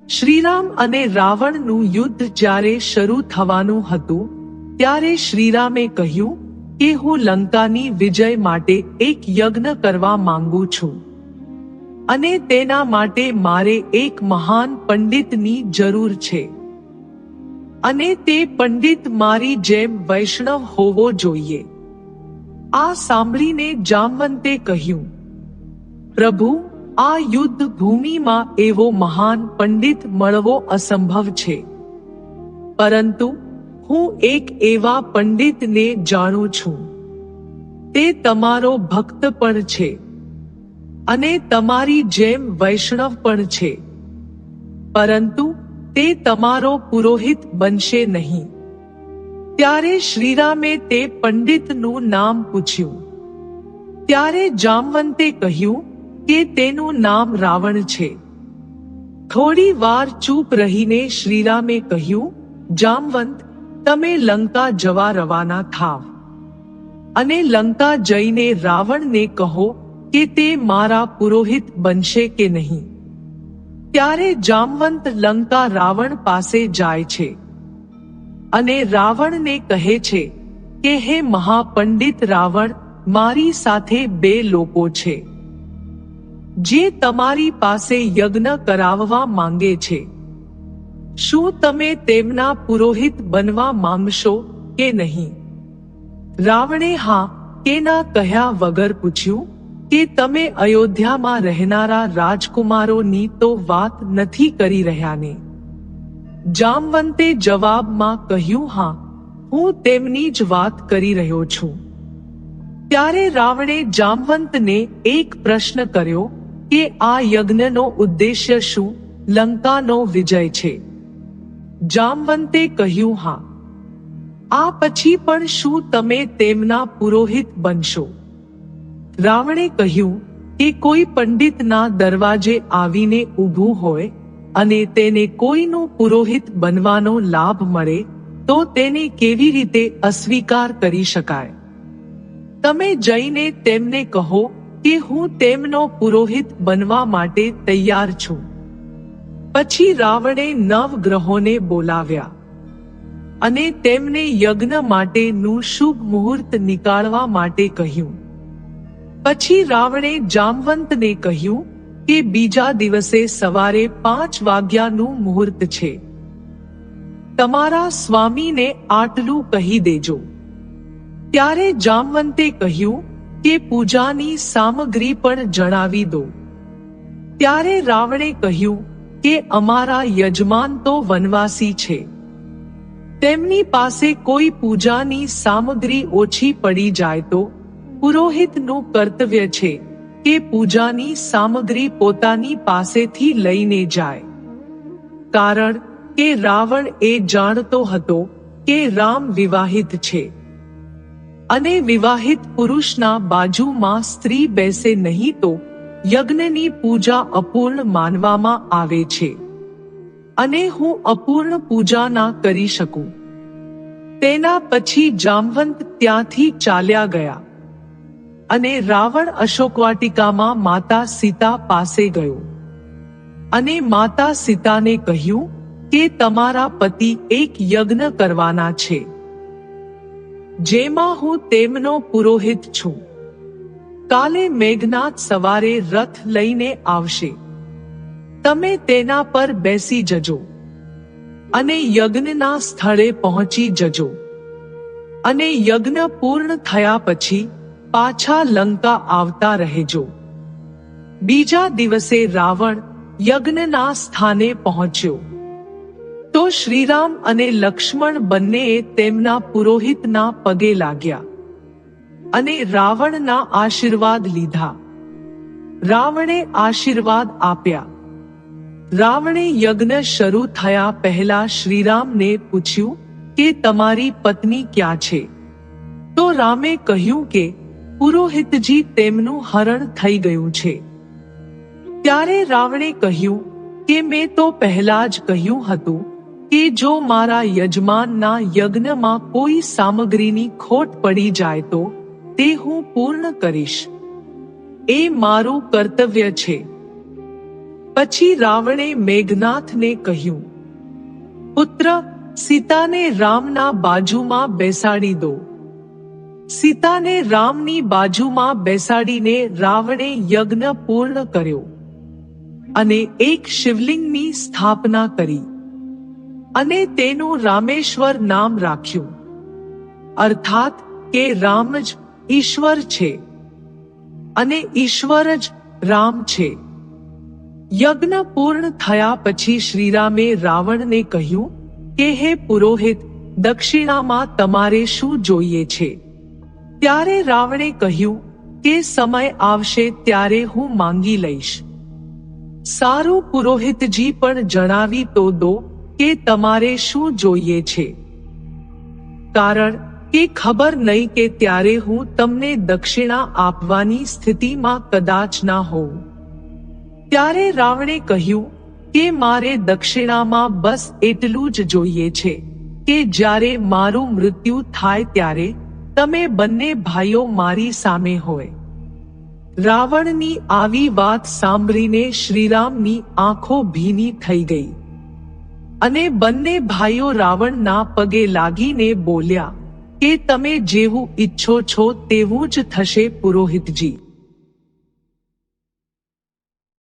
શ્રીરામ અને રાવણનું યુદ્ધ જ્યારે શરૂ થવાનું હતું ત્યારે શ્રીરામે કહ્યું કે હું લંકાની વિજય માટે એક યજ્ઞ કરવા માંગુ છું અને તેના માટે મારે એક મહાન પંડિતની જરૂર છે અને તે પંડિત મારી જેમ વૈષ્ણવ હોવો જોઈએ. આ સાંભળીને જામવંતે કહ્યું, પ્રભુ, આ યુદ્ધ ભૂમિમાં એવો મહાન પંડિત મળવો અસંભવ છે, પરંતુ હું એક એવા પંડિતને જાણું છું. તે તમારો ભક્ત પણ છે અને તમારી જેમ વૈષ્ણવ પણ છે, પરંતુ તે તમારો પુરોહિત બનશે નહીં. ત્યારે શ્રીરામે તે પંડિતનું નામ પૂછ્યું. ત્યારે જામવંતે કહ્યું કે તેનું નામ રાવણ છે. થોડી વાર ચૂપ રહીને શ્રીરામે કહ્યું, જામવંત, તમે લંકા જવા રવાના થાવ અને લંકા જઈને રાવણને કહો કે તે મારા પુરોહિત બનશે કે નહીં. ત્યારે જામવંત લંકા રાવણ પાસે જાય છે અને રાવણને કહે છે કે હે મહાપંડિત રાવણ, મારી સાથે બે લોકો છે જે તમારી પાસે યજ્ઞ કરાવવા માંગે છે. શું તમે તેમના પુરોહિત બનવા માંગશો કે નહીં? રાવણે હા કે ના કહ્યા વગર પૂછ્યું કે તમે અયોધ્યામાં રહેનારા રાજકુમારોની તો વાત નથી કરી રહ્યા ને? જામવંતે જવાબમાં કહ્યું, હા, હું તેમની જ વાત કરી રહ્યો છું. ત્યારે રાવણે જામવંતને એક પ્રશ્ન કર્યો કે આ યજ્ઞનો ઉદ્દેશ્ય શું? લંકાનો વિજય છે. જામવંતે કહ્યું, હા. આ પછી પણ શું તમે તેમના પુરોહિત બનશો? રાવણે કહ્યું કે કોઈ પંડિતના દરવાજે આવીને ઊભું હોય અને તેને કોઈનું પુરોહિત બનવાનો લાભ મળે તો તેને કેવી રીતે અસ્વીકાર કરી શકાય? તમે જઈને તેમને કહો કે હું તેમનો પુરોહિત બનવા માટે તૈયાર છું. પછી રાવણે 9 ગ્રહોને બોલાવ્યા અને તેમને યજ્ઞ માટેનું શુભ મુહૂર્ત નીકાળવા માટે કહ્યું. પછી રાવણે જામવંતને કહ્યું કે બીજા દિવસે સવારે 5 વાગ્યાનું મુહૂર્ત છે. તમારા સ્વામીને આટલું કહી દેજો. ત્યારે જામવંતે કહ્યું કે પૂજાની સામગ્રી પણ જણાવી દો. ત્યારે રાવણે કહ્યું કે અમારા યજમાન તો વનવાસી છે. તેમની પાસે કોઈ પૂજાની સામગ્રી ઓછી પડી જાય તો પુરોહિતનું કર્તવ્ય છે કે પૂજાની સામગ્રી પોતાની પાસેથી લઈને જાય. કારણ કે રાવણ એ જાણતો હતો કે રામ વિવાહિત છે અને વિવાહિત પુરુષના બાજુમાં સ્ત્રી બેસે નહીં તો યજ્ઞની પૂજા અપૂર્ણ માનવામાં આવે છે અને હું અપૂર્ણ પૂજા ના કરી શકું. તેના પછી જામવંત ત્યાંથી ચાલ્યા ગયા અને રાવણ અશોકવાટિકામાં માતા સીતા પાસે ગયો અને માતા સીતાને કહ્યું કે તમારા પતિ એક યજ્ઞ કરવાના છે જેમાં હું તેમનો પુરોહિત છું. કાલે મેઘનાદ સવારે રથ લઈને આવશે. તમે તેના પર બેસી જજો અને યજ્ઞના સ્થળે પહોંચી જજો અને યજ્ઞ પૂર્ણ થયા પછી પાછા લંકા આવતા રહેજો. બીજા દિવસે રાવણ યજ્ઞના સ્થાને પહોંચ્યો તો શ્રીરામ અને લક્ષ્મણ બંનેએ તેમના પુરોહિતના પગે લાગ્યા અને રાવણના આશીર્વાદ લીધા. રાવણે આશીર્વાદ આપ્યા. રાવણે યજ્ઞ શરૂ થયા પહેલા શ્રીરામને પૂછ્યું કે તમારી પત્ની ક્યાં છે? તો રામે કહ્યું કે પુરોહિતજી તેમનું હરણ થઈ ગયું છે. ત્યારે રાવણે કહ્યું કે મેં તો પહેલા જ કહ્યું હતું કે જો મારા યજમાનના યજ્ઞમાં કોઈ સામગ્રીની ખોટ પડી જાય તો તે હું પૂર્ણ કરીશ. એ મારું કર્તવ્ય છે. પછી રાવણે મેઘનાથને કહ્યું, પુત્ર, સીતાને રામના બાજુમાં બેસાડી દો. સીતાને રામની બાજુમાં બેસાડીને રાવણે યજ્ઞ પૂર્ણ કર્યો અને એક શિવલિંગની સ્થાપના કરી અને તેનું રામેશ્વર નામ રાખ્યું, અર્થાત કે રામ જ ઈશ્વર છે અને ઈશ્વર જ રામ છે. યજ્ઞ પૂર્ણ થયા પછી શ્રીરામે રાવણને કહ્યું કે હે પુરોહિત, દક્ષિણામાં તમારે શું જોઈએ છે? ત્યારે રાવણે કહ્યું કે સમય આવશે ત્યારે હું માંગી લઈશ. સારું પુરોહિતજી, પણ જણાવી તો દો કે તમારે શું જોઈએ છે, કારણ કે ખબર નહીં કે ત્યારે હું તમને દક્ષિણા આપવાની સ્થિતિમાં કદાચ ના હોઉં. ત્યારે રાવણે કહ્યું કે મારે દક્ષિણામાં બસ એટલું જ જોઈએ છે કે જ્યારે મારું મૃત્યુ થાય ત્યારે તમે બંને ભાઈઓ મારી સામે હોય. રાવણની આવી વાત સાંભળીને શ્રીરામની આંખો ભીની થઈ ગઈ અને બંને ભાઈઓ રાવણના પગે લાગીને બોલ્યા કે તમે જેવું ઈચ્છો છો તેવું જ થશે પુરોહિતજી.